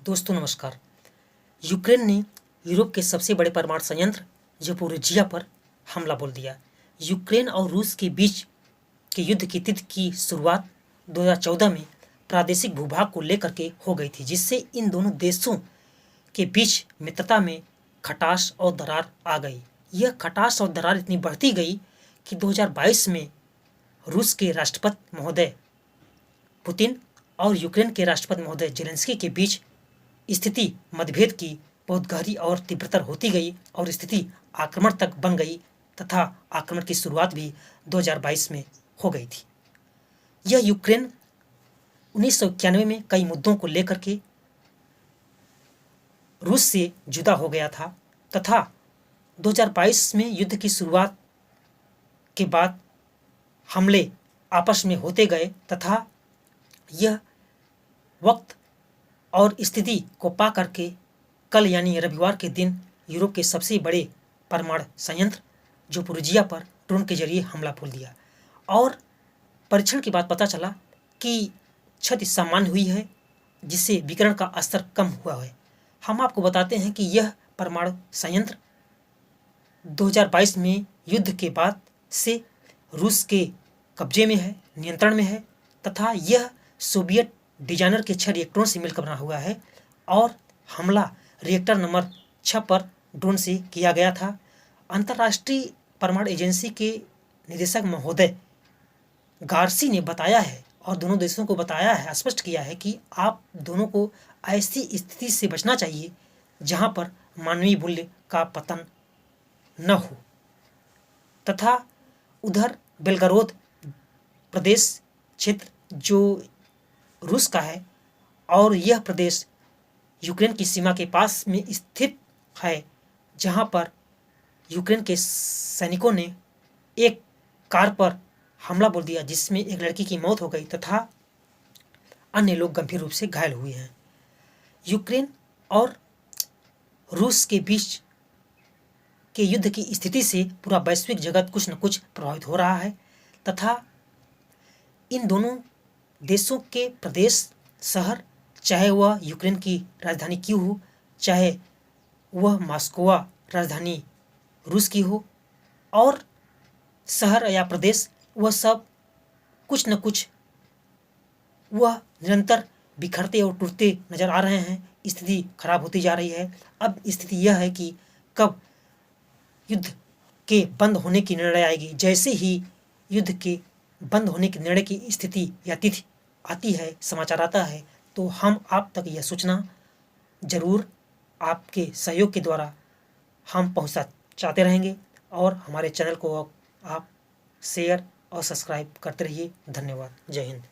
दोस्तों नमस्कार। यूक्रेन ने यूरोप के सबसे बड़े परमाणु संयंत्र ज़पोरिजिया पर हमला बोल दिया। यूक्रेन और रूस के बीच के युद्ध की तिथि की शुरुआत 2014 में प्रादेशिक भूभाग को लेकर के हो गई थी, जिससे इन दोनों देशों के बीच मित्रता में खटास और दरार आ गई। यह खटास और दरार इतनी बढ़ती गई कि 2022 में रूस के राष्ट्रपति महोदय पुतिन और यूक्रेन के राष्ट्रपति महोदय ज़ेलेंस्की के बीच स्थिति मतभेद की बहुत गहरी और तीव्रतर होती गई और स्थिति आक्रमण तक बन गई तथा आक्रमण की शुरुआत भी 2022 में हो गई थी। यह यूक्रेन 1991 में कई मुद्दों को लेकर के रूस से जुदा हो गया था तथा 2022 में युद्ध की शुरुआत के बाद हमले आपस में होते गए तथा यह वक्त और स्थिति को पा करके कल यानी रविवार के दिन यूरोप के सबसे बड़े परमाणु संयंत्र ज़पोरिजिया पर ड्रोन के जरिए हमला बोल दिया और परीक्षण के बाद पता चला कि क्षति सामान्य हुई है, जिससे विकिरण का स्तर कम हुआ है। हम आपको बताते हैं कि यह परमाणु संयंत्र 2022 में युद्ध के बाद से रूस के कब्जे में है, नियंत्रण में है तथा यह सोवियत डिजाइनर के 6 रिएक्टरों से मिलकर बना हुआ है और हमला रिएक्टर नंबर 6 पर ड्रोन से किया गया था। अंतर्राष्ट्रीय परमाणु एजेंसी के निदेशक महोदय गार्सी ने बताया है और दोनों देशों को बताया है, स्पष्ट किया है कि आप दोनों को ऐसी स्थिति से बचना चाहिए जहां पर मानवीय मूल्य का पतन न हो तथा उधर बेलगरोद प्रदेश क्षेत्र जो रूस का है और यह प्रदेश यूक्रेन की सीमा के पास में स्थित है, जहां पर यूक्रेन के सैनिकों ने एक कार पर हमला बोल दिया जिसमें एक लड़की की मौत हो गई तथा अन्य लोग गंभीर रूप से घायल हुए हैं। यूक्रेन और रूस के बीच के युद्ध की स्थिति से पूरा वैश्विक जगत कुछ न कुछ प्रभावित हो रहा है तथा इन दोनों देशों के प्रदेश शहर, चाहे वह यूक्रेन की राजधानी क्यों हो, चाहे वह मॉस्को राजधानी रूस की हो, और शहर या प्रदेश वह सब कुछ न कुछ वह निरंतर बिखरते और टूटते नजर आ रहे हैं। स्थिति खराब होती जा रही है। अब स्थिति यह है कि कब युद्ध के बंद होने की निर्णय आएगी। जैसे ही युद्ध के बंद होने के निर्णय की स्थिति या तिथि आती है, समाचार आता है, तो हम आप तक यह सूचना जरूर आपके सहयोग के द्वारा हम पहुंचाते रहेंगे और हमारे चैनल को आप शेयर और सब्सक्राइब करते रहिए। धन्यवाद। जय हिंद।